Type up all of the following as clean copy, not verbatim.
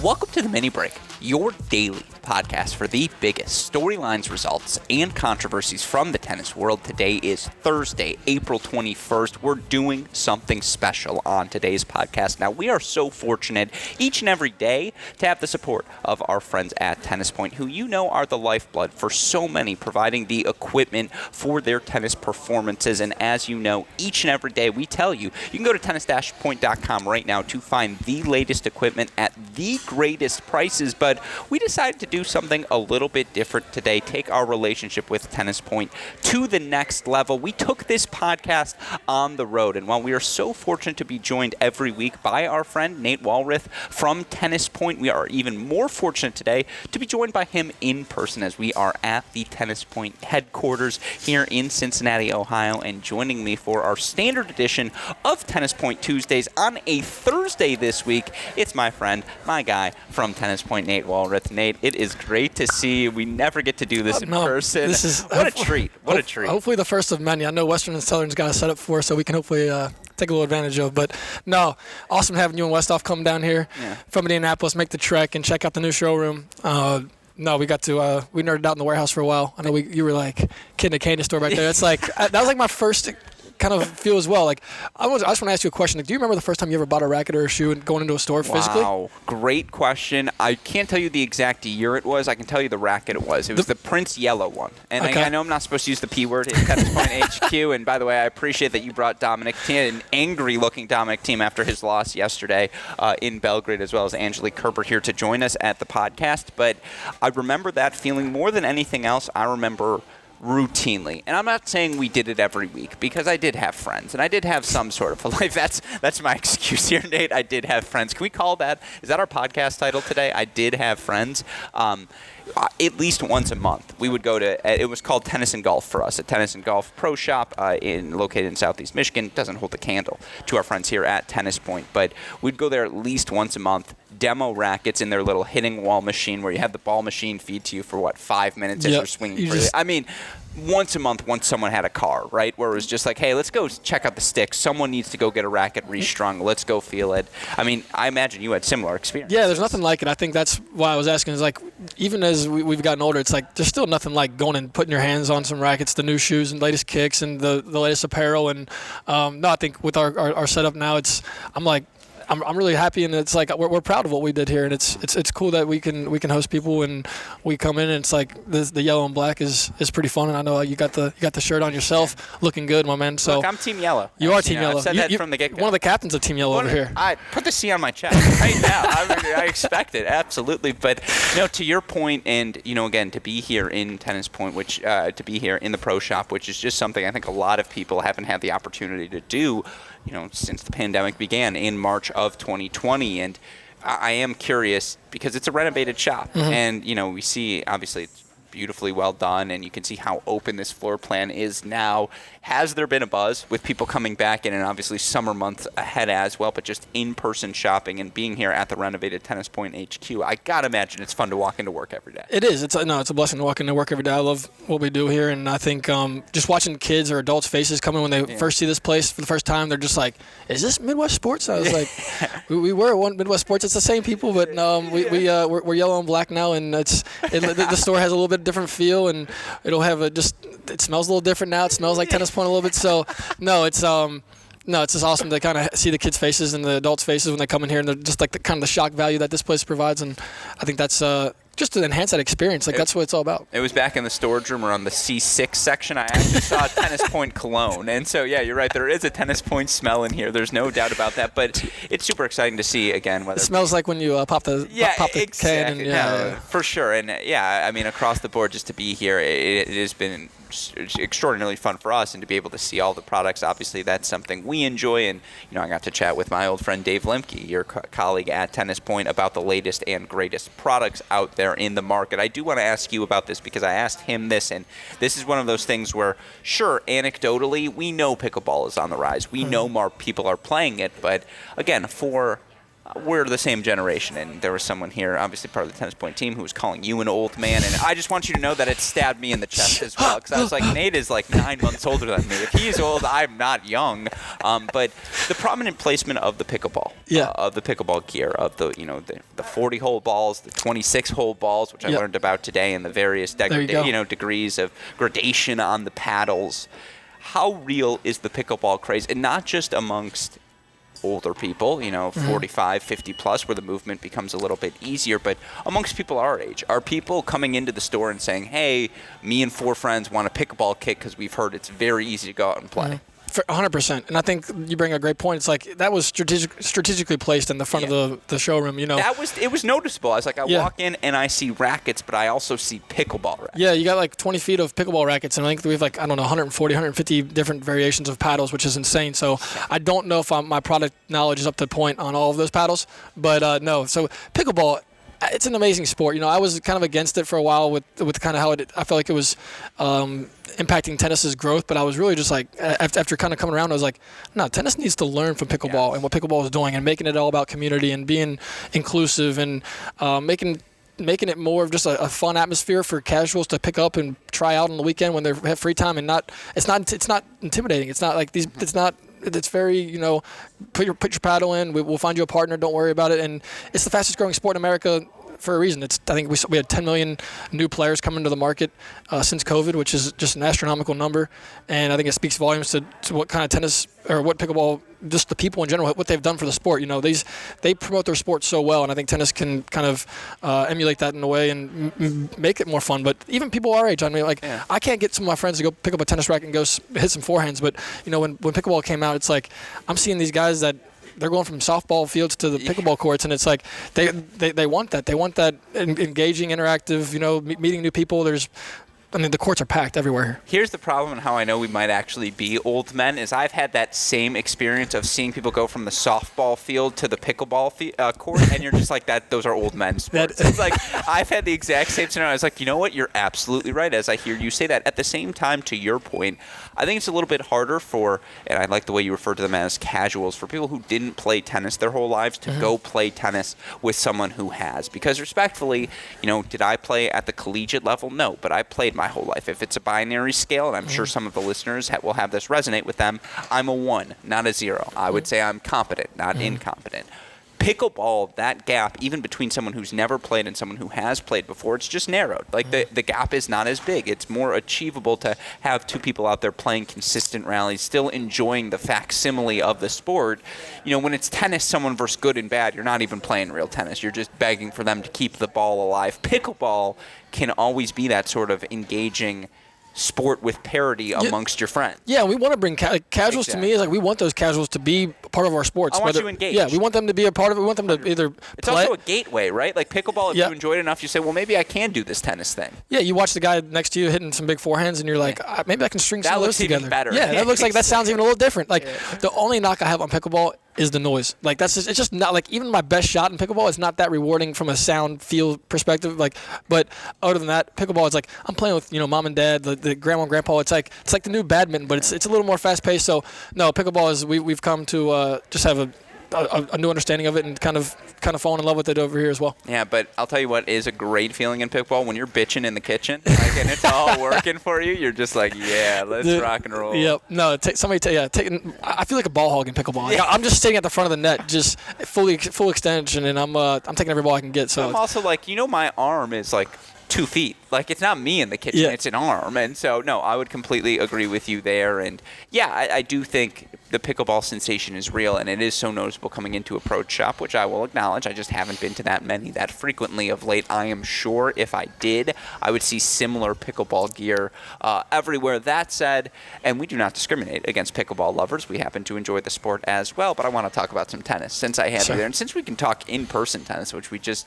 Welcome to the Mini Break, your daily podcast for the biggest storylines, results, and controversies from the tennis world. Today is Thursday, April 21st. We're doing something special on today's podcast. Now, we are so fortunate each and every day to have the support of our friends at Tennis Point, who you know are the lifeblood for so many, providing the equipment for their tennis performances. And as you know, each and every day we tell you, you can go to tennis-point.com right now to find the latest equipment at the greatest prices. But we decided to do something a little bit different today, take our relationship with Tennis Point to the next level. We took this podcast on the road, and while we are so fortunate to be joined every week by our friend Nate Walroth from Tennis Point, we are even more fortunate today to be joined by him in person as we are at the Tennis Point headquarters here in Cincinnati, Ohio. And joining me for our standard edition of Tennis Point Tuesdays on a Thursday this week, it's my friend, my guy from Tennis Point, Nate Walroth. Nate, it is great to see you. We never get to do this in person. This is what a treat. What a treat. Hopefully the first of many. I know Western and Southern's got a set up for, so we can hopefully take a little advantage of. But no, awesome having you and Westhoff come down here from Indianapolis, make the trek, and check out the new showroom. No, we got to we nerded out in the warehouse for a while. I know you were like kid in a candy store back there. It's like that was like my first kind of feel as well. Like I just want to ask you a question. Like, do you remember the first time you ever bought a racket or a shoe and going into a store physically? Wow, great question. I can't tell you the exact year it was. I can tell you the racket it was. It was the Prince Yellow one. And okay. I know I'm not supposed to use the P word at Tennis Point HQ. And by the way, I appreciate that you brought Dominic Thiem, an angry-looking Dominic Thiem after his loss yesterday in Belgrade, as well as Angelique Kerber here to join us at the podcast. But I remember that feeling more than anything else. I remember routinely. And I'm not saying we did it every week, because I did have friends and I did have some sort of a life. That's my excuse here, Nate. I did have friends. Can we call that? Is that our podcast title today? I did have friends. At least once a month, we would go to, it was called Tennis and Golf for us, a Tennis and Golf Pro Shop located in Southeast Michigan. Doesn't hold a candle to our friends here at Tennis Point, but we'd go there at least once a month, demo rackets in their little hitting wall machine where you have the ball machine feed to you for 5 minutes as you're swinging. I mean, once a month, once someone had a car, right, where it was just like, hey, let's go check out the sticks. Someone needs to go get a racket restrung. Let's go feel it. I mean, I imagine you had similar experience. Yeah, there's nothing like it. I think that's why I was asking. Is like, even as we've gotten older, it's like there's still nothing like going and putting your hands on some rackets, the new shoes and latest kicks and the latest apparel. And no, I think with our setup now, I'm really happy, and it's like we're proud of what we did here, and it's cool that we can host people, and we come in, and it's like the yellow and black is pretty fun. And I know you got the shirt on yourself, looking good, my man. So look, I'm Team Yellow. You are Team Yellow. I've said that from the get-go. One of the captains of Team Yellow over here. I put the C on my chest right now. I expect it, absolutely. But to your point, and again, to be here in Tennis Point, which to be here in the Pro Shop, which is just something I think a lot of people haven't had the opportunity to do, since the pandemic began in March of 2020. And I am curious because it's a renovated shop. Mm-hmm. And, we see, obviously, it's beautifully well done, and you can see how open this floor plan is now. Has there been a buzz with people coming back in, and obviously summer months ahead as well, but just in-person shopping and being here at the renovated Tennis Point HQ, I gotta imagine it's fun to walk into work every day. It is. It's a blessing to walk into work every day. I love what we do here, and I think just watching kids or adults' faces come in when they first see this place for the first time, they're just like, is this Midwest Sports? I was like, we were one Midwest Sports. It's the same people, but we're yellow and black now, and the store has a little bit different feel, and it'll have it smells a little different now. It smells like Tennis Point a little bit. So it's just awesome to kind of see the kids' faces and the adults' faces when they come in here, and they're just like the shock value that this place provides. And I think that's just to enhance that experience. That's what it's all about. It was back in the storage room or on the C6 section. I actually saw a Tennis Point cologne. And so, yeah, you're right. There is a Tennis Point smell in here. There's no doubt about that. But it's super exciting to see, again, whether it smells like when you pop the can. And, no, for sure. And, I mean, across the board, just to be here, it has been extraordinarily fun for us, and to be able to see all the products, obviously that's something we enjoy. And I got to chat with my old friend Dave Lemke, your colleague at Tennis Point, about the latest and greatest products out there in the market. I do want to ask you about this because I asked him this, and this is one of those things where, sure, anecdotally, we know pickleball is on the rise. We know more people are playing it, but again, for we're the same generation, and there was someone here, obviously part of the Tennis Point team, who was calling you an old man, and I just want you to know that it stabbed me in the chest as well, because I was like, Nate is like 9 months older than me. If he's old, I'm not young. But the prominent placement of the pickleball, of the pickleball gear, of the 40-hole balls, the 26-hole balls, which I learned about today, and the various degrees of gradation on the paddles. How real is the pickleball craze, and not just amongst older people, 45, 50 plus, where the movement becomes a little bit easier, but amongst people our age? Are people coming into the store and saying, hey, me and 4 friends want a pickleball kit because we've heard it's very easy to go out and play? 100%. And I think you bring a great point. It's like that was strategically placed in the front of the showroom, It was noticeable. I was like, I walk in and I see rackets, but I also see pickleball rackets. Yeah, you got like 20 feet of pickleball rackets, and I think we have 140, 150 different variations of paddles, which is insane. So I don't know if my product knowledge is up to point on all of those paddles, but no. So pickleball, it's an amazing sport. I was kind of against it for a while with kind of how I felt like it was impacting tennis's growth, but I was really just like, after kind of coming around, I was like, no, tennis needs to learn from pickleball and what pickleball is doing, and making it all about community and being inclusive, and making it more of just a fun atmosphere for casuals to pick up and try out on the weekend when they have free time, and it's not intimidating. It's not like it's very, put your paddle in, we'll find you a partner, don't worry about it. And it's the fastest growing sport in America for a reason. I think we had 10 million new players come into the market since COVID, which is just an astronomical number. And I think it speaks volumes to what kind of tennis, or what pickleball, just the people in general, what they've done for the sport. They promote their sport so well, and I think tennis can kind of emulate that in a way and make it more fun. But even people our age, I can't get some of my friends to go pick up a tennis racket and go hit some forehands. But when pickleball came out, it's like I'm seeing these guys that they're going from softball fields to the pickleball courts, and it's like they want that. They want that engaging, interactive, meeting new people. The courts are packed everywhere here. Here's the problem, and how I know we might actually be old men, is I've had that same experience of seeing people go from the softball field to the pickleball court, and you're just like, those are old men sports. It's like, I've had the exact same scenario. I was like, you know what? You're absolutely right, as I hear you say that. At the same time, to your point, I think it's a little bit harder for, and I like the way you refer to them as casuals, for people who didn't play tennis their whole lives to go play tennis with someone who has. Because respectfully, did I play at the collegiate level? No, but I played my whole life. If it's a binary scale, and I'm sure some of the listeners will have this resonate with them, I'm a 1, not a 0. I would say I'm competent, not incompetent. Pickleball, that gap, even between someone who's never played and someone who has played before, it's just narrowed. Like the gap is not as big. It's more achievable to have 2 people out there playing consistent rallies, still enjoying the facsimile of the sport. When it's tennis, someone versus good and bad, you're not even playing real tennis. You're just begging for them to keep the ball alive. Pickleball can always be that sort of engaging sport with parity amongst your friends. Yeah, we want to bring casuals. To me, is like we want those casuals to be part of our sports. I want you engaged. Yeah, we want them to be a part of it. We want them to either It's play. also a gateway, right? Like pickleball, if you enjoy it enough, you say, well, maybe I can do this tennis thing. Yeah, you watch the guy next to you hitting some big forehands, and you're like, maybe I can string some of those together. That looks even better. Yeah, that looks like that sounds even a little different. Like the only knock I have on pickleball is the noise. Like it's just not like, even my best shot in pickleball is not that rewarding from a sound feel perspective. Like, but other than that, pickleball is like I'm playing with mom and dad, the grandma and grandpa. It's like the new badminton, but it's a little more fast paced. So no, pickleball is we've come to just have a new understanding of it, and kind of fallen in love with it over here as well. Yeah, but I'll tell you what is a great feeling in pickleball, when you're bitching in the kitchen, and it's all working for you. You're just like, yeah, let's rock and roll. Yep. No, I feel like a ball hog in pickleball. Like, I'm just sitting at the front of the net, just full extension, and I'm taking every ball I can get. So I'm also like, my arm is like 2 feet. Like, it's not me in the kitchen, it's an arm. And so, no, I would completely agree with you there. And yeah, I do think the pickleball sensation is real, and it is so noticeable coming into a pro shop, which I will acknowledge. I just haven't been to that many that frequently of late. I am sure if I did, I would see similar pickleball gear everywhere. That said, and we do not discriminate against pickleball lovers. We happen to enjoy the sport as well, but I want to talk about some tennis since I have you there. And since we can talk in-person tennis, which we just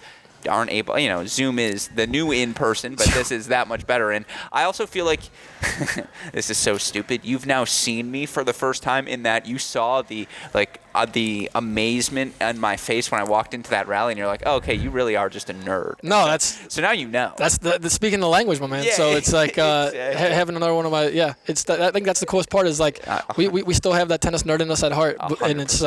aren't able, Zoom is the new in-person, but this is that much better. And I also feel like, this is so stupid, you've now seen me for the first time, in that you saw the amazement on my face when I walked into that rally, and you're like, oh, okay, you really are just a nerd. No, so now you know. That's the speaking the language, my man. Yeah, so it's like having another one of my, I think that's the coolest part, is like we still have that tennis nerd in us at heart, 100%. And it's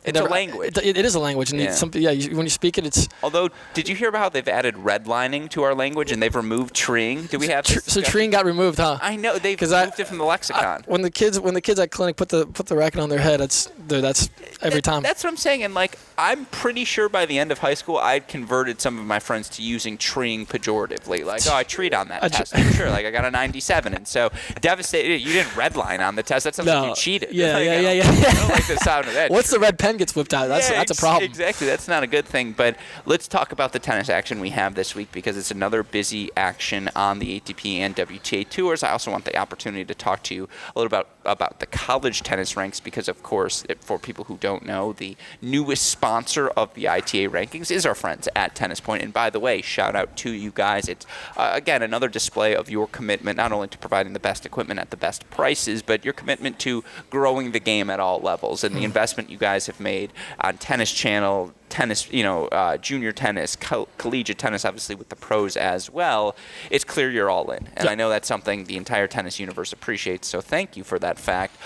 It's a language. It is a language, and when you speak it, it's. Although, did you hear about how they've added redlining to our language and they've removed treeing? Do we have so treeing got removed, huh? I know they've moved it from the lexicon. When the kids at clinic put the racket on their head, that's every time. That's what I'm saying, and like I'm pretty sure by the end of high school, I'd converted some of my friends to using treeing pejoratively, like I treed on that test. I'm sure, like I got a 97, and so devastated. You didn't redline on the test. That sounds like you cheated. Yeah. I don't like the sound of that. Once the red pen gets whipped out, that's a problem. Exactly. That's not a good thing. But let's talk about the tennis action we have this week because it's another busy action on the ATP and WTA tours. I also want the opportunity to talk to you a little about the college tennis ranks because, of course, for people who don't know, the newest sponsor of the ITA rankings is our friends at Tennis Point. And by the way, shout out to you guys. It's, again, another display of your commitment not only to providing the best equipment at the best prices, but your commitment to growing the game at all levels. And the investment you guys have made on Tennis Channel, tennis, junior tennis, collegiate tennis, obviously with the pros as well, it's clear you're all in. And I know that's something the entire tennis universe appreciates, so thank you for that fact.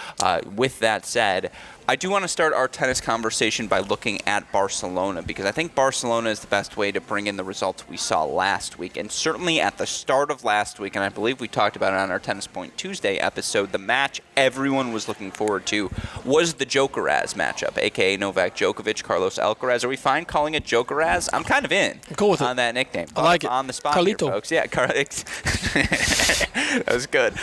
With that said, I do want to start our tennis conversation by looking at Barcelona because I think Barcelona is the best way to bring in the results we saw last week. And certainly at the start of last week, and I believe we talked about it on our Tennis Point Tuesday episode, the match everyone was looking forward to was the Jokeraz matchup, a.k.a. Novak Djokovic, Carlos Alcaraz. Are we fine calling it Jokeraz? I'm kind of in. I'm cool with on that nickname. I like it. On the spot Carlito. here, folks. Yeah, that was good.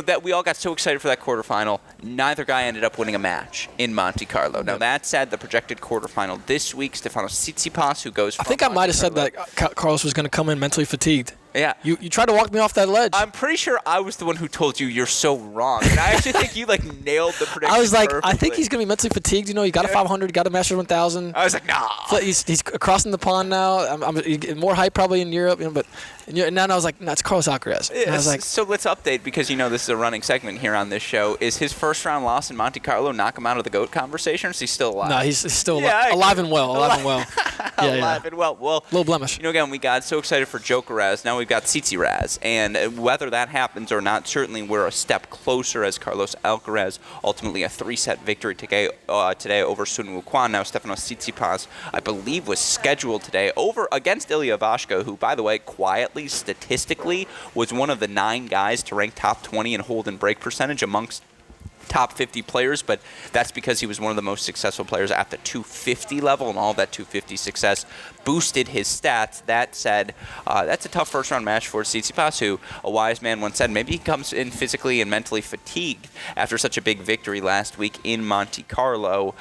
That we all got so excited for that quarterfinal. Neither guy ended up winning a match in Monte Carlo. Now, that said, the projected quarterfinal this week, Stefanos Tsitsipas, who goes from I think I might have said that Carlos was going to come in mentally fatigued. Yeah. You tried to walk me off that ledge. I'm pretty sure I was the one who told you you're so wrong. And I actually think you, nailed the prediction I was like, perfectly. I think he's going to be mentally fatigued. He got a 500, got a Masters 1000. I was like, nah. He's crossing the pond now. I'm more hype probably in Europe. But now I was like, no, it's Carlos Alcaraz. Yeah, I was like, so let's update because, this is a running segment here on this show. Is his first round loss in Monte Carlo knock him out of the GOAT conversation or is he still alive? No, he's still alive and well. Alive and well. Alive and well. Well, little blemish. Again, we got so excited for Jokeraz. Now we've got Tsitsipas. And whether that happens or not, certainly we're a step closer as Carlos Alcaraz ultimately a 3-set victory today over Sun Wukong. Now Stefanos Tsitsipas, I believe, was scheduled today over against Ilya Ivashka, who, by the way, quietly, statistically, was one of the 9 guys to rank top 20 in hold and break percentage amongst top 50 players, but that's because he was one of the most successful players at the 250 level, and all of that 250 success boosted his stats. That said, that's a tough first-round match for Tsitsipas, who a wise man once said maybe he comes in physically and mentally fatigued after such a big victory last week in Monte Carlo.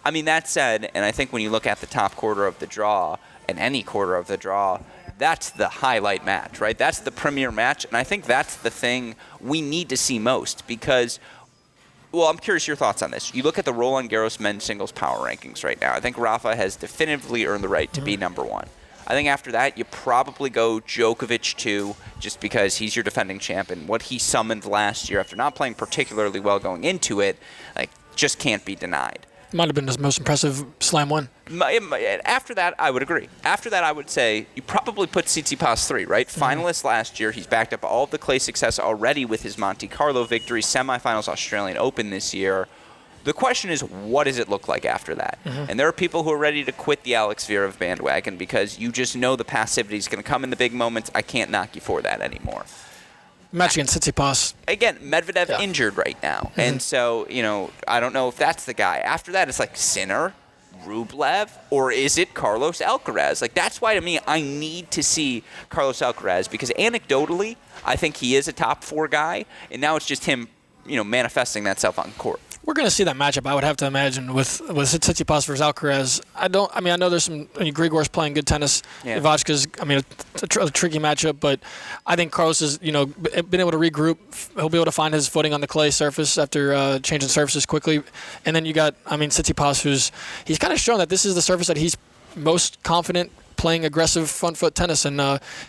I mean, that said, and I think when you look at the top quarter of the draw, and any quarter of the draw, that's the highlight match, right? That's the premier match, and I think that's the thing we need to see most because well, I'm curious your thoughts on this. You look at the Roland Garros men's singles power rankings right now. I think Rafa has definitively earned the right to be number 1. I think after that, you probably go Djokovic 2, just because he's your defending champ, and what he summoned last year after not playing particularly well going into it, just can't be denied. Might have been his most impressive slam win. After that, I would agree. After that, I would say you probably put Tsitsipas 3, right? Finalist last year. He's backed up all of the clay success already with his Monte Carlo victory, semifinals Australian Open this year. The question is, what does it look like after that? And there are people who are ready to quit the Alex Zverev bandwagon because you just know the passivity is going to come in the big moments. I can't knock you for that anymore. Match against Tsitsipas. Again, Medvedev injured right now. And so, I don't know if that's the guy. After that, it's like Sinner, Rublev, or is it Carlos Alcaraz? That's why, to me, I need to see Carlos Alcaraz because anecdotally, I think he is a top 4 guy. And now it's just him, manifesting that self on court. We're going to see that matchup, I would have to imagine, with Tsitsipas versus Alcaraz. I know there's some. Grigor's playing good tennis. Yeah. Ivashka's, a tricky matchup, but I think Carlos has, been able to regroup. He'll be able to find his footing on the clay surface after changing surfaces quickly. And then you got, Tsitsipas, he's kind of shown that this is the surface that he's most confident playing aggressive front foot tennis, and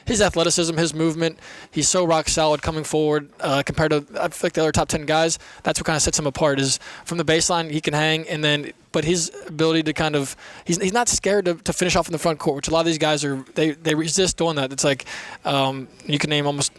his athleticism, his movement, he's so rock solid coming forward compared to I feel like the other top 10 guys. That's what kind of sets him apart is from the baseline he can hang, and then but his ability to kind of he's not scared to finish off in the front court, which a lot of these guys are they resist doing that. It's like you can name almost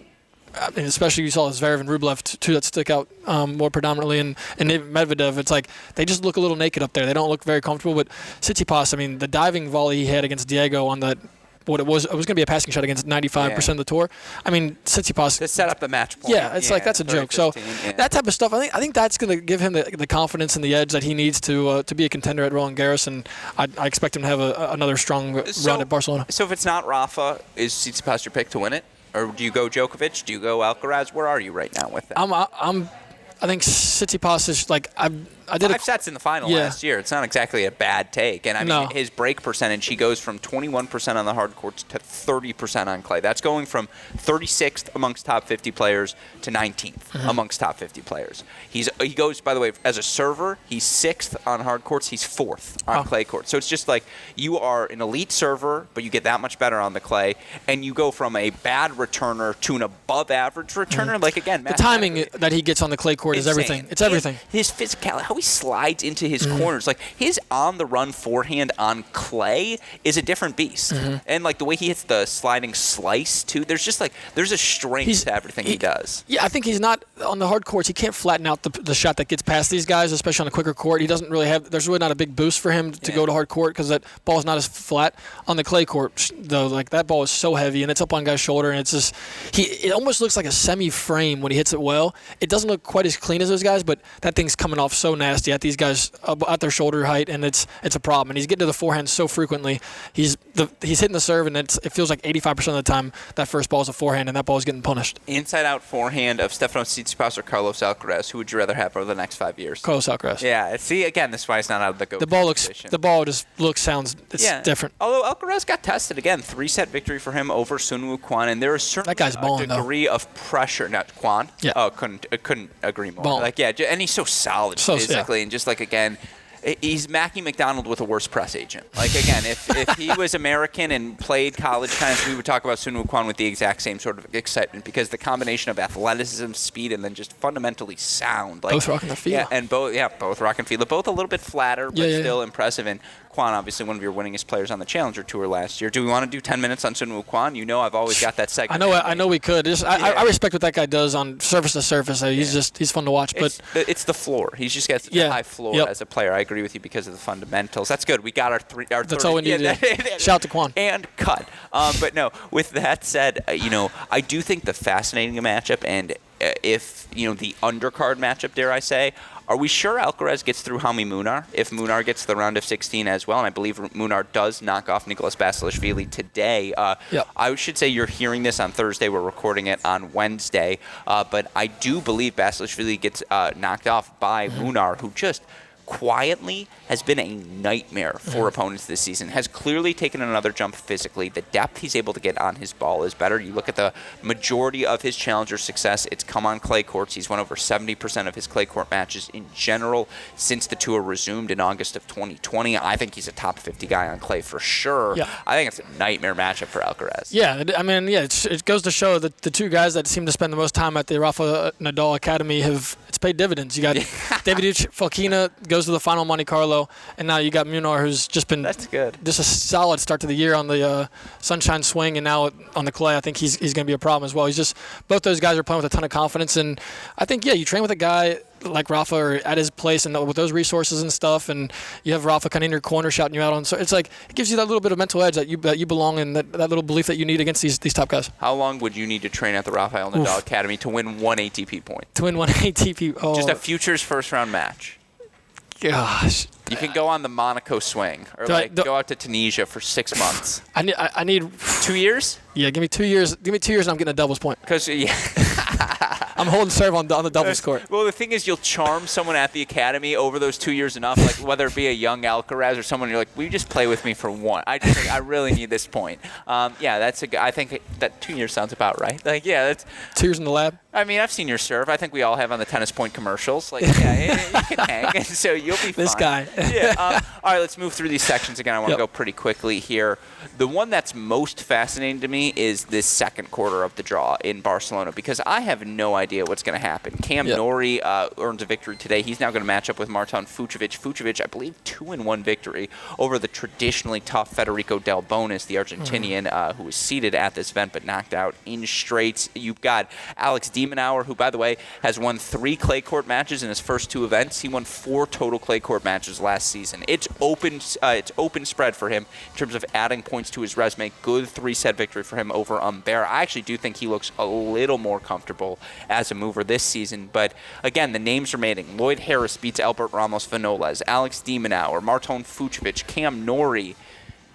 and especially you saw Zverev and Rublev, two that stick out more predominantly, and Medvedev, it's like they just look a little naked up there. They don't look very comfortable. But Tsitsipas, I mean, the diving volley he had against Diego on that, it was going to be a passing shot against 95% of the tour. I mean, Tsitsipas to set up the match point. Yeah, it's like that's a joke. 15, so that type of stuff, I think that's going to give him the confidence and the edge that he needs to be a contender at Roland Garros, and I expect him to have another strong run at Barcelona. So if it's not Rafa, is Tsitsipas your pick to win it, or do you go Djokovic? Do you go Alcaraz? Where are you right now with that? I think Tsitsipas is like I did 5 sets in the final last year. It's not exactly a bad take. And I mean, his break percentage, he goes from 21% on the hard courts to 30% on clay. That's going from 36th amongst top 50 players to 19th amongst top 50 players. He goes, by the way, as a server, he's 6th on hard courts. He's 4th on clay courts. So it's just like you are an elite server, but you get that much better on the clay. And you go from a bad returner to an above average returner. Like, again, the timing that he gets on the clay court is everything. It's everything. And his physicality, how he slides into his corners, like his on-the-run forehand on clay is a different beast. And like the way he hits the sliding slice too, there's a strength to everything he does. Yeah, I think he's not on the hard courts. He can't flatten out the shot that gets past these guys, especially on a quicker court. He doesn't really have. There's really not a big boost for him to go to hard court because that ball is not as flat. On the clay court, though, like that ball is so heavy and it's up on guy's shoulder, and it's just it almost looks like a semi-frame when he hits it well. It doesn't look quite as clean as those guys, but that thing's coming off so nasty at these guys at their shoulder height, and it's a problem. And he's getting to the forehand so frequently. He's hitting the serve, and it feels like 85% of the time that first ball is a forehand, and that ball is getting punished. Inside-out forehand of Stefanos Tsitsipas or Carlos Alcaraz, who would you rather have over the next 5 years? Carlos Alcaraz. Yeah. See, again, this is why it's not out of the go. The ball just sounds different. Although Alcaraz got tested again, 3-set victory for him over Sun Woo Kwon, and there is certainly a degree of pressure. Not Kwon. Yeah. Oh, couldn't agree more. Ball. Like, yeah, and he's so solid physically, and just like again. He's Mackie McDonald with a worse press agent. Like, again, if he was American and played college tennis, we would talk about Sun Woo Kwon with the exact same sort of excitement because the combination of athleticism, speed, and then just fundamentally sound. Like, both rocking the field. Yeah, and both rocking field. Both a little bit flatter, but still impressive. And Kwon, obviously one of your winningest players on the Challenger Tour last year. Do we want to do 10 minutes on Sun Woo Kwon? You know I've always got that segment. I know we could. I respect what that guy does on surface to surface. He's fun to watch. But it's the floor. He's just got such a high floor as a player. I agree with you because of the fundamentals. That's good. We got our 30. That's all we need to do. Shout to Kwon. And cut. But no, with that said, I do think the fascinating matchup, and if, the undercard matchup, dare I say, are we sure Alcaraz gets through Hami Munar if Munar gets to the round of 16 as well? And I believe Munar does knock off Nicolas Basilashvili today. I should say you're hearing this on Thursday. We're recording it on Wednesday. But I do believe Basilashvili gets knocked off by Munar, who just quietly has been a nightmare for opponents this season, has clearly taken another jump physically. The depth he's able to get on his ball is better. You look at the majority of his challenger success, it's come on clay courts. He's won over 70% of his clay court matches in general since the tour resumed in August of 2020. I think he's a top 50 guy on clay for sure. Yeah. I think it's a nightmare matchup for Alcaraz. Yeah, I mean, it goes to show that the two guys that seem to spend the most time at the Rafa Nadal Academy it's paid dividends. You got David Fokina goes to the final Monte Carlo, and now you got Munar, who's just been just a solid start to the year on the sunshine swing, and now on the clay. I think he's going to be a problem as well. Both those guys are playing with a ton of confidence, and I think you train with a guy like Rafa or at his place and with those resources and stuff, and you have Rafa kind of in your corner shouting you out on. So it's like it gives you that little bit of mental edge that you belong in, that little belief that you need against these top guys. How long would you need to train at the Rafael Nadal Academy to win one ATP point? To win one ATP, just a futures first round match. Gosh. You can go on the Monaco swing, or go out to Tunisia for 6 months. I need 2 years. Yeah, give me 2 years. Give me 2 years, and I'm getting a doubles point. Because I'm holding serve on the doubles court. Well, the thing is, you'll charm someone at the academy over those 2 years enough, like whether it be a young Alcaraz or someone you're like, will you just play with me for one? I really need this point. I think that 2 years sounds about right. Like, that's 2 years in the lab. I mean, I've seen your serve. I think we all have on the Tennis Point commercials. Like, you can hang, and so you'll be fine. This guy. All right, let's move through these sections again. I want to go pretty quickly here. The one that's most fascinating to me is this second quarter of the draw in Barcelona, because I have no idea idea what's going to happen. Cam Norrie earns a victory today. He's now going to match up with Marton Fucsovics. Fucsovics, I believe, 2-1 victory over the traditionally tough Federico Del Bonis, the Argentinian, who was seeded at this event but knocked out in straights. You've got Alex Diemenauer, who, by the way, has won 3 clay court matches in his first 2 events. He won 4 total clay court matches last season. It's open spread for him in terms of adding points to his resume. Good 3-set victory for him over Humbert. I actually do think he looks a little more comfortable as a mover this season. But again, the names remaining: Lloyd Harris beats Albert Ramos Vinolas, Alex Diemenauer, Marton Fucsovics, Cam Norrie.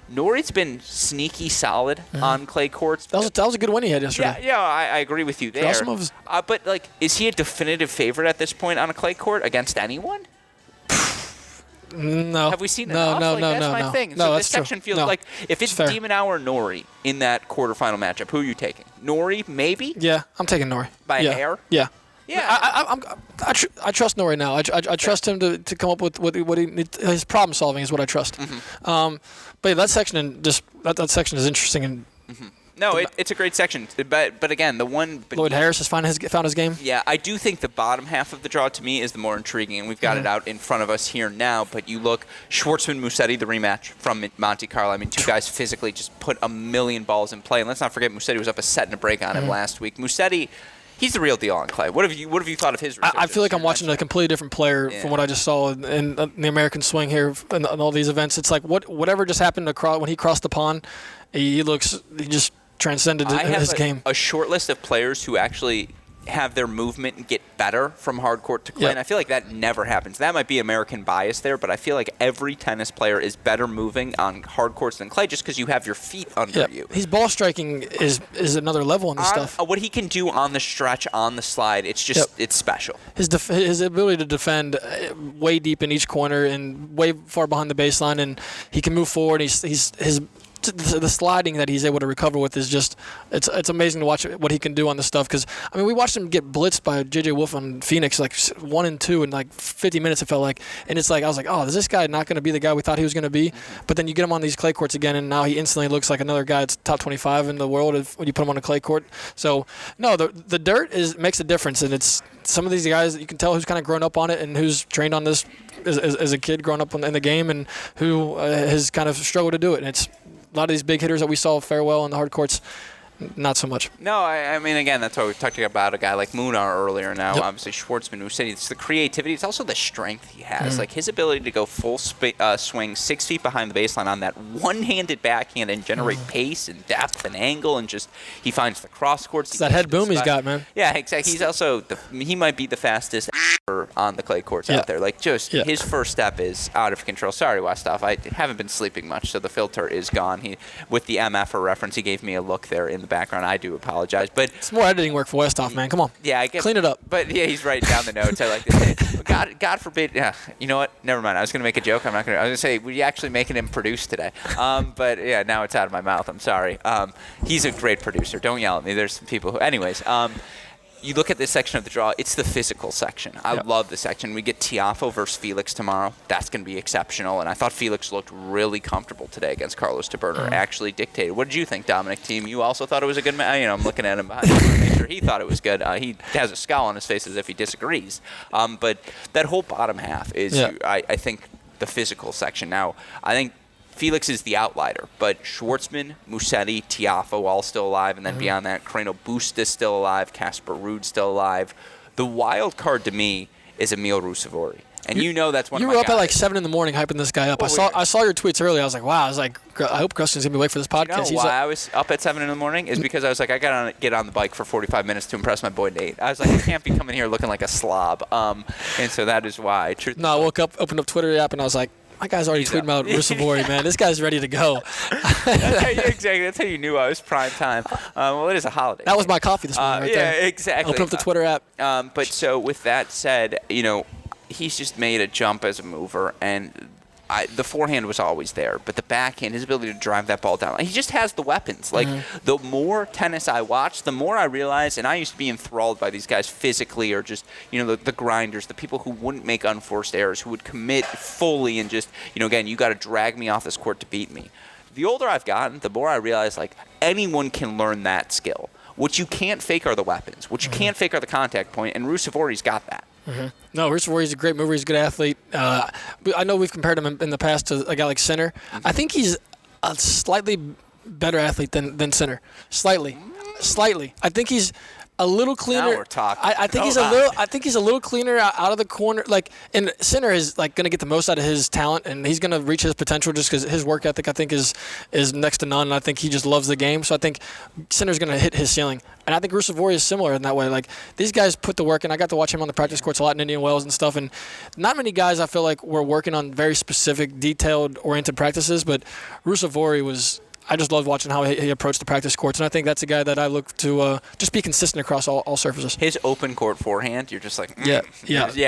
Norrie's been sneaky solid on clay courts. That was a good win he had yesterday. Yeah, I agree with you there. But like, is he a definitive favorite at this point on a clay court against anyone? No. Have we seen enough? No, that's my thing. No, so that's this section true. feels like if it's Diemenauer or Norrie in that quarterfinal matchup, who are you taking? Norrie, maybe? Yeah, I'm taking Norrie. By a hair? Yeah. Yeah. I trust Norrie now. I trust him to come up with what he needs. His problem solving is what I trust. But that section that section is interesting and. No, it's a great section, but again, the one... Lloyd Harris has found his game? Yeah, I do think the bottom half of the draw, to me, is the more intriguing, and we've got it out in front of us here now, but you look, Schwartzman-Musetti, the rematch from Monte Carlo. I mean, 2 guys physically just put a million balls in play, and let's not forget Musetti was up a set and a break on him last week. Musetti... He's the real deal on clay. What have you thought of his research? I feel like I'm watching a completely different player from what I just saw in the American swing here in all these events. It's like whatever just happened when he crossed the pond, he just transcended his game. A short list of players who actually have their movement and get better from hard court to clay, and I feel like that never happens. That might be American bias there, but I feel like every tennis player is better moving on hard courts than clay just because you have your feet under you. His ball striking is another level on this stuff. What he can do on the stretch, on the slide, it's just it's special. His ability to defend way deep in each corner and way far behind the baseline, and he can move forward. The sliding that he's able to recover with is just it's amazing to watch what he can do on this stuff, because I mean we watched him get blitzed by J.J. Wolf on Phoenix like 1 and 2 in like 50 minutes, it felt like, and it's like I was like, oh, is this guy not going to be the guy we thought he was going to be? But then you get him on these clay courts again, and now he instantly looks like another guy that's top 25 in the world when you put him on a clay court. So no, the dirt makes a difference, and it's some of these guys that you can tell who's kind of grown up on it and who's trained on this as a kid growing up in the game, and who has kind of struggled to do it. And it's a lot of these big hitters that we saw fare well in the hard courts, not so much. No, I mean, again, that's why we talked about a guy like Munar earlier. Now, obviously, Schwartzman, who said it's the creativity. It's also the strength he has. Like, his ability to go full swing 6 feet behind the baseline on that one-handed backhand and generate pace and depth and angle, and just he finds the cross courts. It's that head boom he's got, man. Yeah, exactly. He's also he might be the fastest on the clay courts out there. Like, just his first step is out of control. Sorry, Westhoff. I haven't been sleeping much, so the filter is gone. With the MF reference, he gave me a look there in the background. I do apologize, but it's more editing work for Westhoff, man. Come on. Yeah, I get clean it up. But yeah, he's writing down the notes. I like to say, God forbid. Yeah, you know what? Never mind. I was going to make a joke. I'm not going to. I was going to say, were you actually making him produce today? But yeah, now it's out of my mouth. I'm sorry. He's a great producer. Don't yell at me. There's some people who. Anyways. You look at this section of the draw, it's the physical section. I love this section. We get Tiafoe versus Felix tomorrow. That's going to be exceptional. And I thought Felix looked really comfortable today against Carlos Taberner, actually dictated. What did you think, Dominic Thiem? You also thought it was a good match? I'm looking at him behind me to make sure he thought it was good. He has a scowl on his face as if he disagrees. But that whole bottom half is, I think, the physical section. Now, I think Felix is the outlier, but Schwartzman, Musetti, Tiafoe all still alive, and then beyond that, Carreno Busta is still alive, Casper Ruud still alive. The wild card to me is Emil Rusevori, and that's one of my guys. You were up at like 7 in the morning hyping this guy up. I saw your tweets earlier. I was like, wow. I was like, I hope Gruskin's going to be awake for this podcast. You know why I was up at 7 in the morning is because I was like, I got to get on the bike for 45 minutes to impress my boy Nate. I was like, I can't be coming here looking like a slob, and so that is why. I woke up, opened up Twitter app, and I was like, my guy's already tweeting about Rusevori, man. This guy's ready to go. Exactly. That's how you knew I was prime time. Well, it is a holiday. That was my coffee this morning right there. Yeah, exactly. Open up the Twitter app. But so with that said, he's just made a jump as a mover, and the forehand was always there, but the backhand, his ability to drive that ball down, he just has the weapons. Like, the more tennis I watch, the more I realize, and I used to be enthralled by these guys physically, or just, the grinders, the people who wouldn't make unforced errors, who would commit fully and just, again, you got to drag me off this court to beat me. The older I've gotten, the more I realize, like, anyone can learn that skill. What you can't fake are the weapons. What you can't fake are the contact point, and Rusevori's got that. No, Rusevori's a great mover. He's a good athlete. I know we've compared him in the past to a guy like Sinner. I think he's a slightly better athlete than Sinner. Slightly. I think he's a little cleaner. Now we're talking. I think he's a little cleaner out of the corner. Like, and Sinner is like going to get the most out of his talent, and he's going to reach his potential just because his work ethic I think is next to none. And I think he just loves the game. So I think Sinner's going to hit his ceiling. And I think Rusevori is similar in that way. Like, these guys put the work in. I got to watch him on the practice courts a lot in Indian Wells and stuff. And not many guys I feel like were working on very specific, detailed-oriented practices. But Rusevori was. I just loved watching how he approached the practice courts, and I think that's a guy that I look to just be consistent across all surfaces. His open court forehand, you're just like, yeah.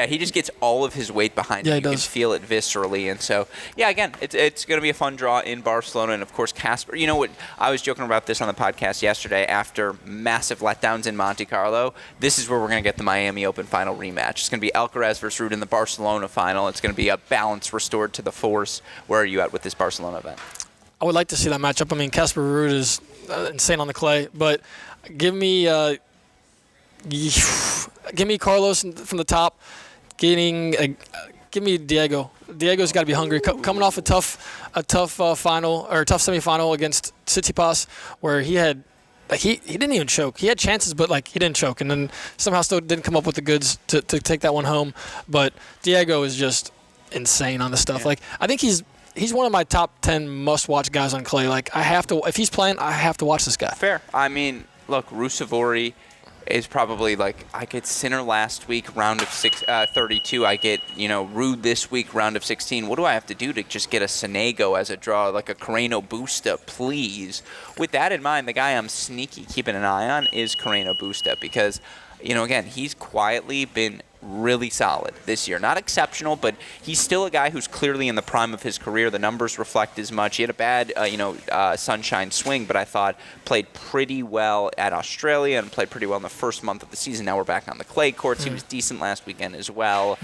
He just gets all of his weight behind it. You can feel it viscerally, and so again, it's going to be a fun draw in Barcelona, and of course Casper. You know what? I was joking about this on the podcast yesterday. After massive letdowns in Monte Carlo, this is where we're going to get the Miami Open final rematch. It's going to be Alcaraz versus Ruud in the Barcelona final. It's going to be a balance restored to the force. Where are you at with this Barcelona event? I would like to see that matchup. I mean, Casper Ruud is insane on the clay, but give me Carlos from the top. Give me Diego. Diego's got to be hungry. Coming off a tough final or a tough semifinal against Tsitsipas, where he didn't even choke. He had chances, but he didn't choke, and then somehow still didn't come up with the goods to take that one home. But Diego is just insane on the stuff. Yeah. I think he's one of my top 10 must-watch guys on clay. If he's playing, I have to watch this guy. Fair. I mean, look, Rusevori is probably I get Sinner last week, round of 32. I get, Ruud this week, round of 16. What do I have to do to just get a Sonego as a draw, like a Carreno Busta, please? With that in mind, the guy I'm sneaky keeping an eye on is Carreno Busta because, again, he's quietly been really solid this year. Not exceptional, but he's still a guy who's clearly in the prime of his career. The numbers reflect as much. He had a bad, sunshine swing, but I thought played pretty well at Australia and played pretty well in the first month of the season. Now we're back on the clay courts. He was decent last weekend as well.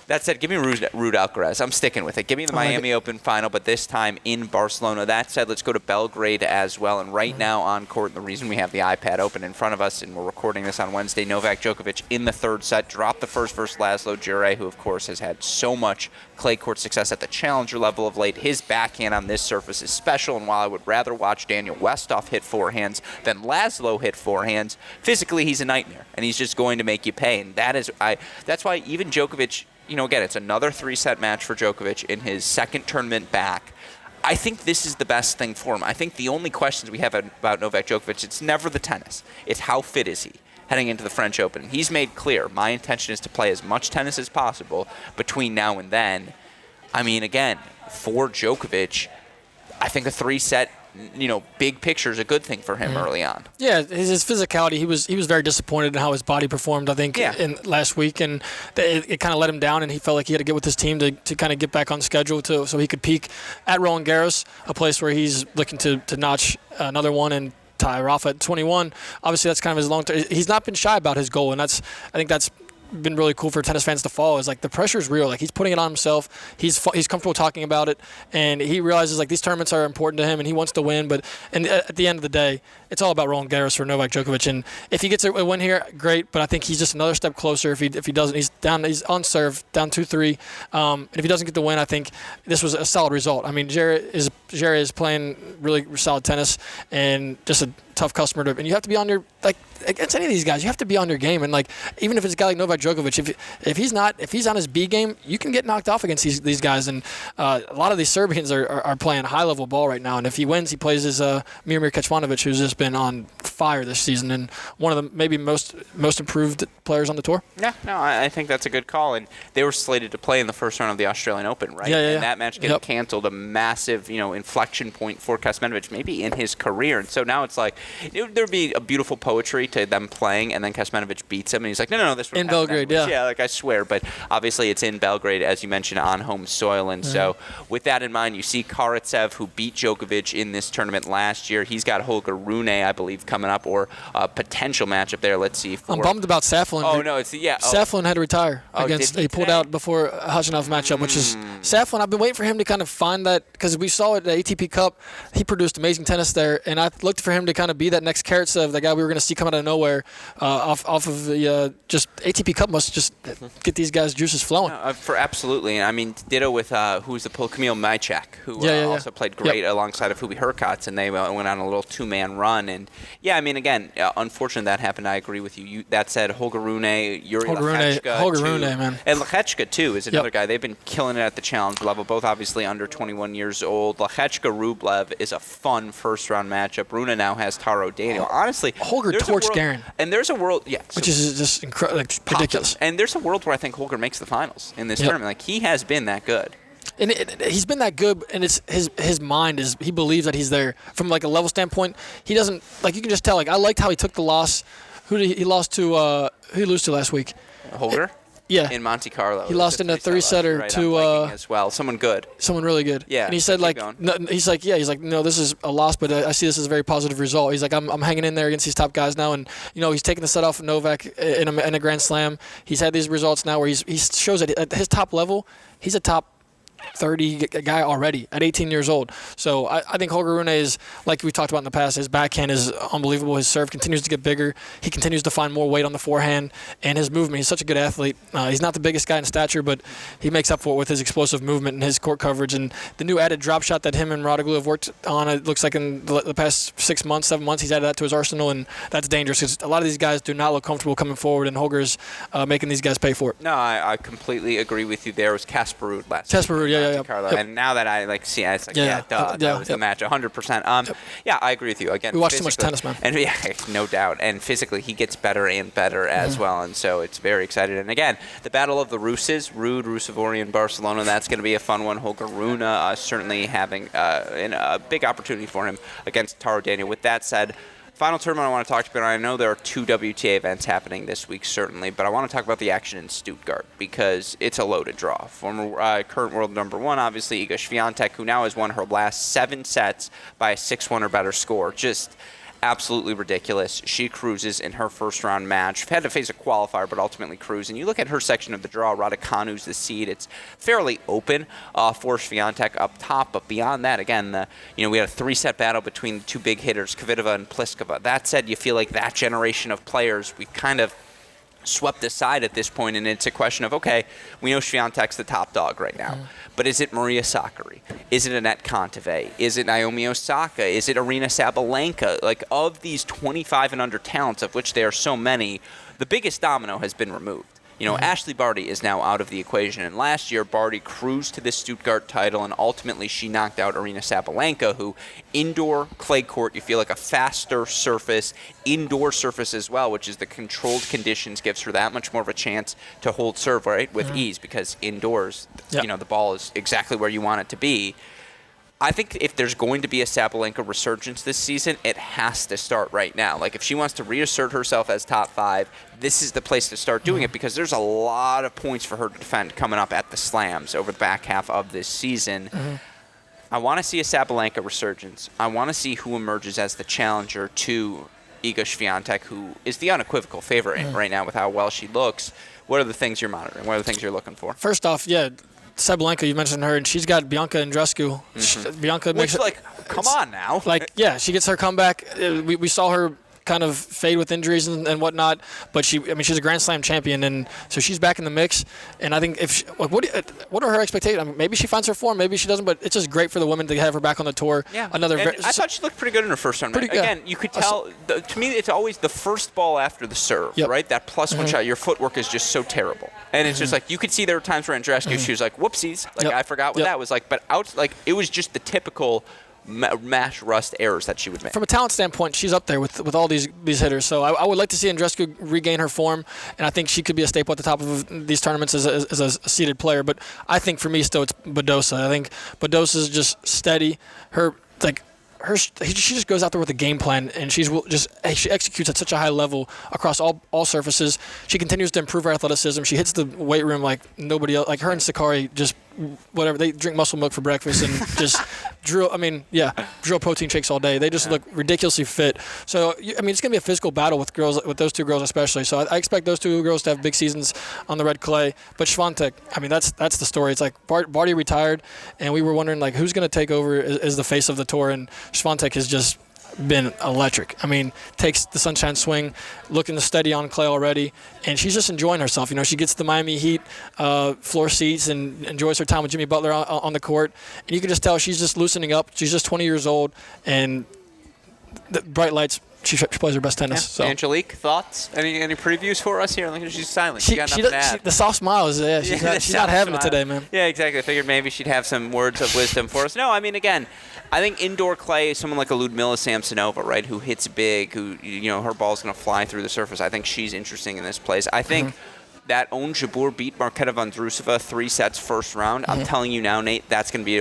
That said, give me Ruud Alcaraz. I'm sticking with it. Give me the Miami Open final, but this time in Barcelona. That said, let's go to Belgrade as well. And right now on court, the reason we have the iPad open in front of us, and we're recording this on Wednesday, Novak Djokovic in the third set dropped the first versus Laszlo Djere, who, of course, has had so much clay court success at the challenger level of late. His backhand on this surface is special, and while I would rather watch Daniel Westhoff hit forehands than Laszlo hit forehands, physically he's a nightmare, and he's just going to make you pay. And that's why even Djokovic, again, it's another 3-set match for Djokovic in his second tournament back. I think this is the best thing for him. I think the only questions we have about Novak Djokovic, it's never the tennis. It's how fit is he heading into the French Open. He's made clear, my intention is to play as much tennis as possible between now and then. I mean, again, for Djokovic, I think a 3-set big picture is a good thing for him early on. Yeah, his physicality, he was very disappointed in how his body performed, I think, in last week, and it kind of let him down, and he felt like he had to get with his team to kind of get back on schedule so he could peak at Roland Garros, a place where he's looking to notch another one and tie Rafa at 21. Obviously, that's kind of his long-term. He's not been shy about his goal, and I think that's been really cool for tennis fans to follow. Is the pressure is real. He's putting it on himself. He's comfortable talking about it, and he realizes these tournaments are important to him, and he wants to win. But at the end of the day, it's all about Roland Garros for Novak Djokovic. And if he gets a win here, great. But I think he's just another step closer. If he doesn't, he's on serve, down 2-3. And if he doesn't get the win, I think this was a solid result. I mean, Djere is playing really solid tennis and just a tough customer and you have to be on your against any of these guys, you have to be on your game. And even if it's a guy like Novak Djokovic, if he's on his B game, you can get knocked off against these guys. And a lot of these Serbians are playing high level ball right now. And if he wins, he plays as Miomir Kecmanovic, who's just been on fire this season and one of the maybe most improved players on the tour. Yeah, no, I think that's a good call. And they were slated to play in the first round of the Australian Open, right? Yeah. And that match getting canceled, a massive inflection point for Kecmanovic, maybe in his career. And so now it's there'd be a beautiful poetry to them playing, and then Kecmanovic beats him, and he's like, no, this was in Belgrade, yeah, I swear. But obviously, it's in Belgrade, as you mentioned, on home soil, and so with that in mind, you see Karatsev, who beat Djokovic in this tournament last year. He's got Holger Rune, I believe, coming up, or a potential matchup there. Let's see. I'm bummed about Saflin. Oh no, Saflin had to retire against. He pulled out before a Khachanov matchup, which is Saflin. I've been waiting for him to kind of find that because we saw it at the ATP Cup. He produced amazing tennis there, and I looked for him to kind kind of be that next carrot of the guy we were going to see come out of nowhere off of the just ATP Cup must just get these guys' juices flowing. For absolutely. And I mean, ditto with who's the Camille Mychak, who also played great alongside of Hubie Hurkacz, and they went on a little two-man run. And yeah, I mean, again, unfortunately that happened. I agree with you. That said, Holger Rune, Yuri Lechechka, man, and Lechechka too is another guy. They've been killing it at the challenge level. Both obviously under 21 years old. Lechechka Rublev is a fun first-round matchup. Rune now has Taro Daniel. Honestly, Holger torched Garin. And there's a world, which is just ridiculous. And there's a world where I think Holger makes the finals in this tournament. Like, he has been that good. And he's been that good, and it's his mind is he believes that he's there from like a level standpoint. He doesn't you can just tell. Like, I liked how he took the loss. Who did he lost to? Who did he lose to last week? Holger. Yeah. In Monte Carlo. He lost in a three-setter to as well. Someone good. Someone really good. Yeah. And he said he's like, no, this is a loss, but I see this as a very positive result. He's like, I'm hanging in there against these top guys now, and he's taking the set off of Novak in a Grand Slam. He's had these results now where he shows that at his top level, he's a top 30 guy already at 18 years old. So I think Holger Rune is, like we talked about in the past, his backhand is unbelievable. His serve continues to get bigger. He continues to find more weight on the forehand and his movement. He's such a good athlete. He's not the biggest guy in stature, but he makes up for it with his explosive movement and his court coverage. And the new added drop shot that him and Radoglu have worked on, it looks like in the past 7 months, he's added that to his arsenal, and that's dangerous because a lot of these guys do not look comfortable coming forward, and Holger's making these guys pay for it. No, I completely agree with you there. It was Casper Ruud last week. Yeah. Carlo. Yep. And now that I see it, it's like, that was the match, 100%. Yeah, I agree with you. Again, we watch too much tennis, man. And no doubt. And physically, he gets better and better as well. And so it's very exciting. And again, the battle of the Ruses, Ruud, Rusevori, and Barcelona, that's going to be a fun one. Holger Rune certainly having a big opportunity for him against Taro Daniel. With that said, final tournament I want to talk to you about. I know there are 2 WTA events happening this week, certainly, but I want to talk about the action in Stuttgart because it's a loaded draw. Former current world number 1, obviously, Iga Swiatek, who now has won her last 7 sets by a 6-1 or better score. Just absolutely ridiculous. She cruises in her first-round match. Had to face a qualifier, but ultimately cruised. And you look at her section of the draw, Raducanu's the seed. It's fairly open for Swiatek up top, but beyond that, again, we had a 3-set battle between the 2 big hitters, Kvitova and Pliskova. That said, you feel like that generation of players, we kind of swept aside at this point, and it's a question of, okay, we know Swiatek's the top dog right now, but is it Maria Sakkari? Is it Anett Kontaveit? Is it Naomi Osaka? Is it Aryna Sabalenka? Like, of these 25 and under talents, of which there are so many, the biggest domino has been removed. Ashley Barty is now out of the equation. And last year, Barty cruised to the Stuttgart title, and ultimately she knocked out Aryna Sabalenka, who indoor clay court, you feel like a faster surface, indoor surface as well, which is the controlled conditions, gives her that much more of a chance to hold serve, right, with ease, because indoors, the ball is exactly where you want it to be. I think if there's going to be a Sabalenka resurgence this season, it has to start right now. Like, if she wants to reassert herself as top 5, this is the place to start doing it, because there's a lot of points for her to defend coming up at the slams over the back half of this season. I want to see a Sabalenka resurgence. I want to see who emerges as the challenger to Iga Swiatek, who is the unequivocal favorite right now with how well she looks. What are the things you're monitoring? What are the things you're looking for? First off, Sabalenka, you mentioned her, and she's got Bianca Andreescu. Bianca makes come on now. She gets her comeback. We saw her kind of fade with injuries and whatnot, but she's a Grand Slam champion, and so she's back in the mix. And I think what are her expectations? I mean, maybe she finds her form, maybe she doesn't, but it's just great for the women to have her back on the tour. Yeah. I thought she looked pretty good in her first tournament. Again, you could tell. To me, it's always the first ball after the serve, right? That plus one shot. Your footwork is just so terrible, and it's just like you could see there were times where Andreescu, she was like, "Whoopsies!" I forgot what that was like. But it was just the typical mash rust errors that she would make. From a talent standpoint, she's up there with all these hitters. So I would like to see Andreescu regain her form, and I think she could be a staple at the top of these tournaments as a seeded player. But I think for me still it's Badosa. I think Badosa is just steady. She just goes out there with a game plan, and she executes at such a high level across all surfaces. She continues to improve her athleticism. She hits the weight room like nobody else. Like her and Sakkari, just whatever. They drink muscle milk for breakfast and just drill protein shakes all day. They just look ridiculously fit. So it's gonna be a physical battle with those 2 girls especially. So I expect those 2 girls to have big seasons on the red clay. But Swiatek, that's the story. It's like Barty retired, and we were wondering who's gonna take over as the face of the tour, and Swiatek is just been electric. I mean, takes the sunshine swing, looking to steady on clay already, and she's just enjoying herself. She gets the Miami Heat floor seats and enjoys her time with Jimmy Butler on the court, and you can just tell she's just loosening up. She's just 20 years old, and the bright lights. She plays her best tennis. Yeah. So. Angelique, thoughts? Any previews for us here? Look, she's silent. She got nothing to add. The soft smile is there. She's not having it today, man. Yeah, exactly. I figured maybe she'd have some words of wisdom for us. No, I mean, again, I think indoor clay, someone like a Ludmila Samsonova, right, who hits big, who, her ball's going to fly through the surface. I think she's interesting in this place. I think that Ons Jabeur beat Marketa Vondrousova 3 sets first round. I'm telling you now, Nate, that's going to be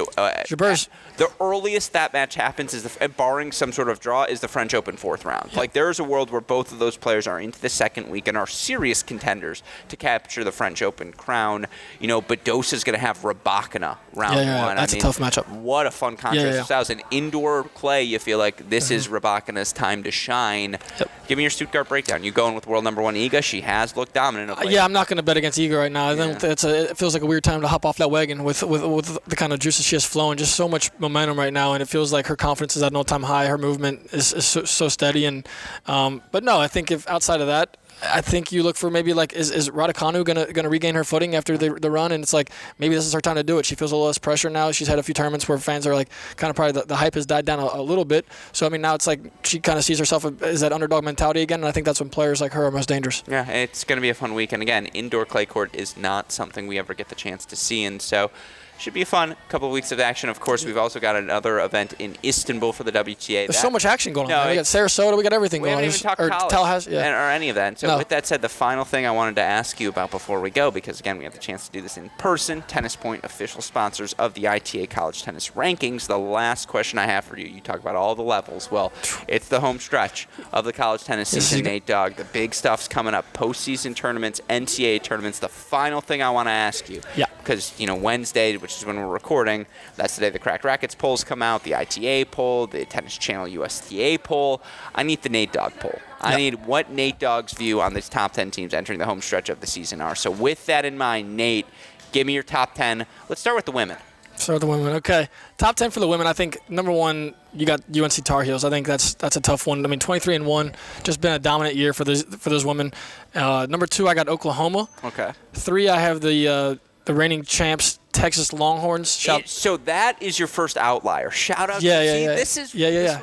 the earliest that match happens is barring some sort of draw is the French Open 4th round. Like there's a world where both of those players are into the second week and are serious contenders to capture the French Open crown. Badosa's going to have Rybakina round 1. That's a tough matchup. What a fun contrast of styles. In indoor clay, you feel like this is Rybakina's time to shine. Yep. Give me your Stuttgart breakdown. You going with world number 1 Iga? She has looked dominant. I'm not going to bet against Iga right now. I think it feels like a weird time to hop off that wagon with the kind of juices she has flowing. Just so much momentum right now, and it feels like her confidence is at an all-time high. Her movement is so steady. And but no, I think if outside of that, I think you look for maybe like is Raducanu gonna regain her footing after the run, and it's like maybe this is her time to do it. She feels a little less pressure now. She's had a few tournaments where fans are like kind of probably the hype has died down a little bit. So I mean now it's like she kind of sees herself as that underdog mentality again, and I think that's when players like her are most dangerous. Yeah, it's going to be a fun weekend. Again, indoor clay court is not something we ever get the chance to see, and so. Should be a fun couple of weeks of action. Of course, we've also got another event in Istanbul for the WTA. There's so much action going on. We got Sarasota. We got everything going on. We haven't even talked college or any of that. So with that said, the final thing I wanted to ask you about before we go, because, again, we have the chance to do this in person, Tennis Point, official sponsors of the ITA College Tennis Rankings. The last question I have for you, you talk about all the levels. Well, it's the home stretch of the college tennis season, Nate Dogg. The big stuff's coming up, postseason tournaments, NCAA tournaments. The final thing I want to ask you, because, Wednesday, which is when we're recording, that's the day the Cracked Racquets polls come out, the ITA poll, the Tennis Channel USTA poll. I need the Nate Dogg poll. I need what Nate Dogg's view on these top 10 teams entering the home stretch of the season are. So with that in mind, Nate, give me your top 10. Let's start with the women. Start with the women. Okay. Top 10 for the women. I think number 1, you got UNC Tar Heels. I think that's a tough one. I mean, 23-1, just been a dominant year for those women. Number 2, I got Oklahoma. Okay. 3, I have the reigning champs, Texas Longhorns. So that is your first outlier. Shout out. This is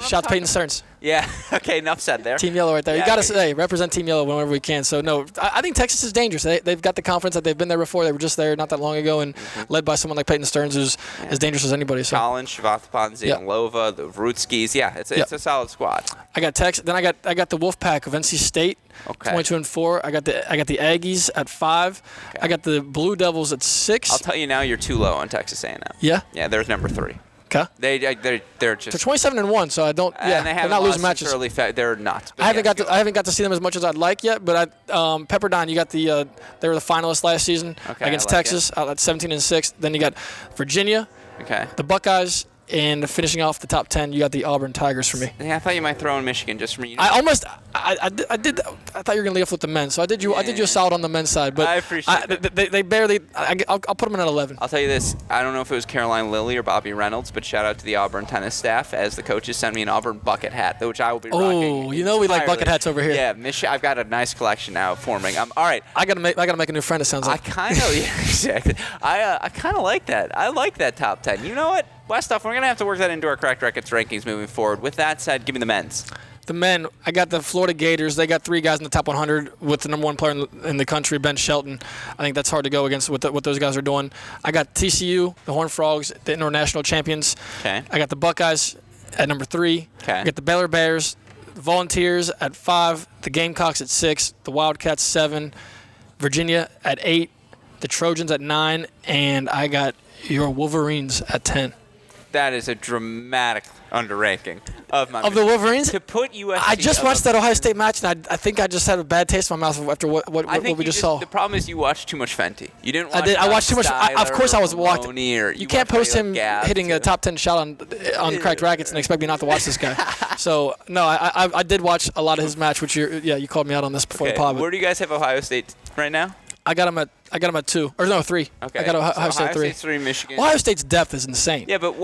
Shout to Peyton Stearns. Yeah. Okay. Enough said there. Team Yellow right there. You got to say represent Team Yellow whenever we can. So no, I think Texas is dangerous. They've got the confidence that they've been there before. They were just there not that long ago, and led by someone like Peyton Stearns, who's as dangerous as anybody. So. Collins, Shavathpan, Zianlova, the Vrutskis. Yeah, it's a solid squad. I got Texas. Then I got the Wolfpack of NC State. Okay. 22-4. I got the Aggies at 5. Okay. I got the Blue Devils at 6. I'll tell you now, you're too low on Texas A&M. Yeah. Yeah, there's number 3. Okay. They're just. They're 27-1, so I don't. And they're not losing matches. They're nuts. I haven't got to see them as much as I'd like yet, but Pepperdine, you got they were the finalists last season against Texas at 17-6. Then you got Virginia. Okay. The Buckeyes. And finishing off the top 10, you got the Auburn Tigers for me. Yeah, I thought you might throw in Michigan just for me. I did. I thought you were gonna lead off with the men, so I did you a solid on the men's side. But I appreciate it. They barely. I'll put them in at 11. I'll tell you this. I don't know if it was Caroline Lilly or Bobby Reynolds, but shout out to the Auburn tennis staff as the coaches sent me an Auburn bucket hat, which I will be rocking. Oh, we like bucket hats over here. Yeah, I've got a nice collection now forming. All right. I gotta make a new friend. It sounds like. I kind of exactly. I kind of like that. I like that top 10. You know what? Westhoff, we're going to have to work that into our Cracked Racquets rankings moving forward. With that said, give me the men's. The men, I got the Florida Gators. They got 3 guys in the top 100 with the number 1 player in the country, Ben Shelton. I think that's hard to go against what those guys are doing. I got TCU, the Horned Frogs, the international champions. Okay. I got the Buckeyes at number 3. Okay. I got the Baylor Bears, the Volunteers at 5, the Gamecocks at 6, the Wildcats 7, Virginia at 8, the Trojans at 9, and I got your Wolverines at 10. That is a dramatic underranking of the Wolverines. To put USC. I just watched that Ohio State match, and I think I just had a bad taste in my mouth after what we just saw. The problem is you watched too much Fenty. You didn't watch. I watched too much. Of course, I was walked. You can't post him hitting a top 10 shot on Cracked Racquets and expect me not to watch this guy. So no, I did watch a lot of his match, which you called me out on this before the pod. Where do you guys have Ohio State right now? I got them at 2 or no 3. Okay. I got Ohio State 3. State's 3, Michigan. Ohio State's depth is insane. Yeah, but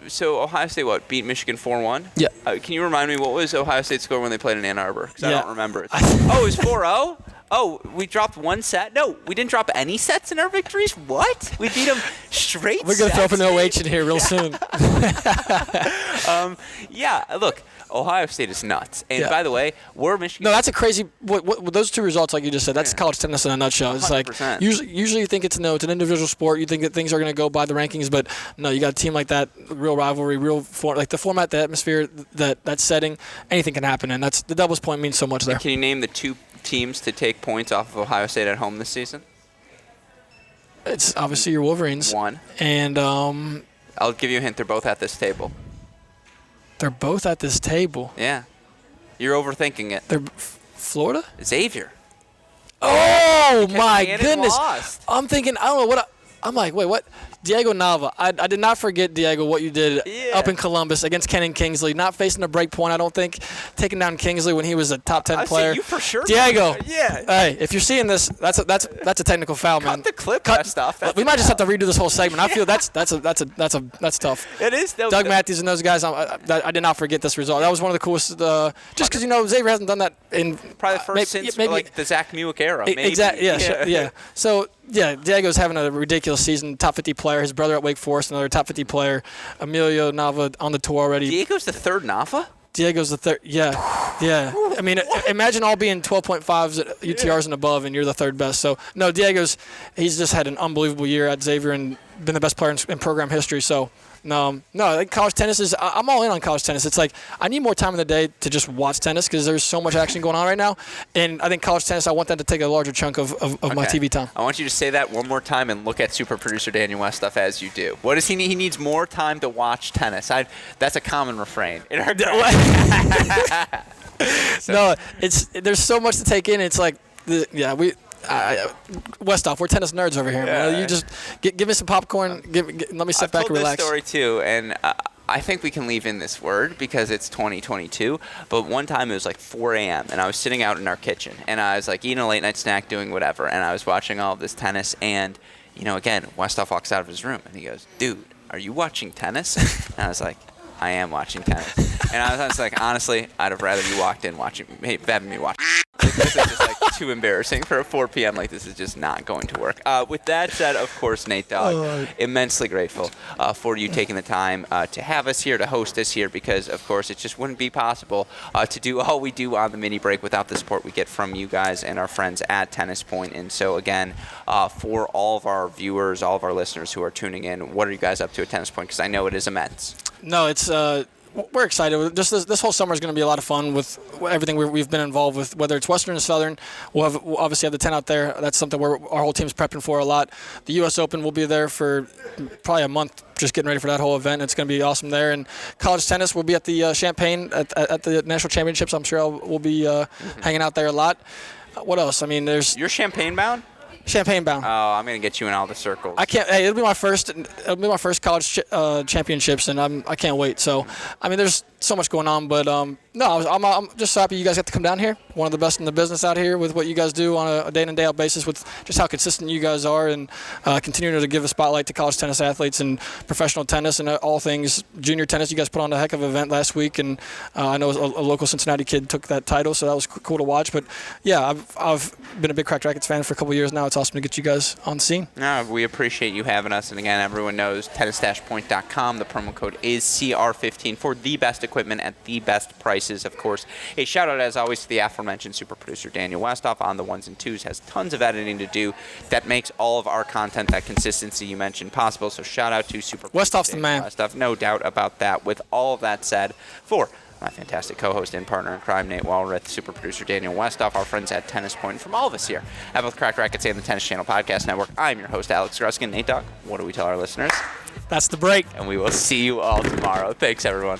so Ohio State beat Michigan 4-1? Yeah. Can you remind me what was Ohio State's score when they played in Ann Arbor? Because I don't remember it. Oh, it was 4-0? Oh, we dropped one set? No, we didn't drop any sets in our victories? What? We beat them straight We're going to throw up an OH in here real soon. Yeah, look, Ohio State is nuts. And by the way, we're Michigan. No, that's a crazy. What those 2 results, like you just said, that's college tennis in a nutshell. It's 100%. like usually you think it's an individual sport. You think that things are going to go by the rankings, but no, you got a team like that, real rivalry, like the format, the atmosphere, that setting, anything can happen, and that's the doubles point means so much there. Can you name the 2 teams to take points off of Ohio State at home this season? It's obviously your Wolverines. 1. And I'll give you a hint. They're both at this table. They're both at this table. Yeah. You're overthinking it. They're Florida? Xavier. Oh, my Cannon goodness. lost. I'm thinking, I don't know what I'm like, wait, what? Diego Nava. I did not forget, Diego, what you did up in Columbus against Kenan Kingsley. Not facing a break point, I don't think. Taking down Kingsley when he was a top 10 player. You for sure. Diego. Yeah. Hey, if you're seeing this, that's a technical foul, man. Cut the clip, that stuff. We might just have to redo this whole segment. I feel that's tough. It is. Doug Matthews and those guys. I did not forget this result. That was one of the coolest. Just because Xavier hasn't done that in probably the first since like the Zach Muick era. Maybe. Exactly. Yeah. So. Yeah, Diego's having a ridiculous season. Top 50 player. His brother at Wake Forest, another top 50 player. Emilio Nava on the tour already. Diego's the 3rd Nava? Diego's the 3rd. Yeah. I mean, imagine all being 12.5s at UTRs and above, and you're the 3rd best. So, no, he's just had an unbelievable year at Xavier and been the best player in program history. So, no, like college tennis is. I'm all in on college tennis. It's like I need more time in the day to just watch tennis because there's so much action going on right now. And I think college tennis, I want that to take a larger chunk of my TV time. I want you to say that one more time and look at super producer Daniel Westhoff as you do. What does he need? He needs more time to watch tennis. That's a common refrain in our No, there's so much to take in. It's like Westhoff, we're tennis nerds over here, man. You just give me some popcorn. Let me sit back and relax. I've told this story too, and I think we can leave in this word because it's 2022. But one time it was like 4 a.m. and I was sitting out in our kitchen and I was like eating a late night snack, doing whatever, and I was watching all of this tennis. And again, Westhoff walks out of his room and he goes, "Dude, are you watching tennis?" And I was like, "I am watching tennis." And I was like, honestly, I'd have rather you walked in having me watch. This is just like too embarrassing for a 4 p.m. Like this is just not going to work. With that said, of course, Nate Dogg, immensely grateful for you taking the time to have us here, to host us here, because of course it just wouldn't be possible to do all we do on the mini break without the support we get from you guys and our friends at Tennis Point. And so again, for all of our viewers, all of our listeners who are tuning in, what are you guys up to at Tennis Point? Because I know it is immense. No, it's. We're excited. Just this whole summer is going to be a lot of fun with everything we've been involved with, whether it's Western or Southern. We'll obviously have the 10 out there. That's something our whole team's prepping for a lot. The U.S. Open will be there for probably a month, just getting ready for that whole event. It's going to be awesome there. And college tennis will be at the Champaign at the national championships. I'm sure we'll be hanging out there a lot. What else? I mean, You're Champaign bound? Champagne bound. Oh, I'm gonna get you in all the circles. I can't. Hey, it'll be my first college championships, and I can't wait. So, I mean, there's so much going on, but no, I'm just happy you guys got to come down here. One of the best in the business out here with what you guys do on a day-in and day-out basis, with just how consistent you guys are, and continuing to give a spotlight to college tennis athletes and professional tennis and all things junior tennis. You guys put on a heck of an event last week, and I know a local Cincinnati kid took that title, so that was cool to watch. But yeah, I've been a big Cracked Racquets fan for a couple of years now. It's awesome to get you guys on the scene. No, we appreciate you having us. And again, everyone knows tennis-point.com. The promo code is CR15 for the best equipment at the best prices, of course. A shout out, as always, to the aforementioned super producer Daniel Westhoff on the ones and twos. Has tons of editing to do that makes all of our content, that consistency you mentioned, possible. So shout out to super Westhoff's the man. Westhoff, no doubt about that. With all of that said, for my fantastic co-host and partner in crime, Nate Walroth, super producer Daniel Westhoff, our friends at Tennis Point, from all of us here at both Cracked Racquets and the Tennis Channel Podcast Network, I'm your host, Alex Gruskin. Nate Dogg, what do we tell our listeners? That's the break. And we will see you all tomorrow. Thanks, everyone.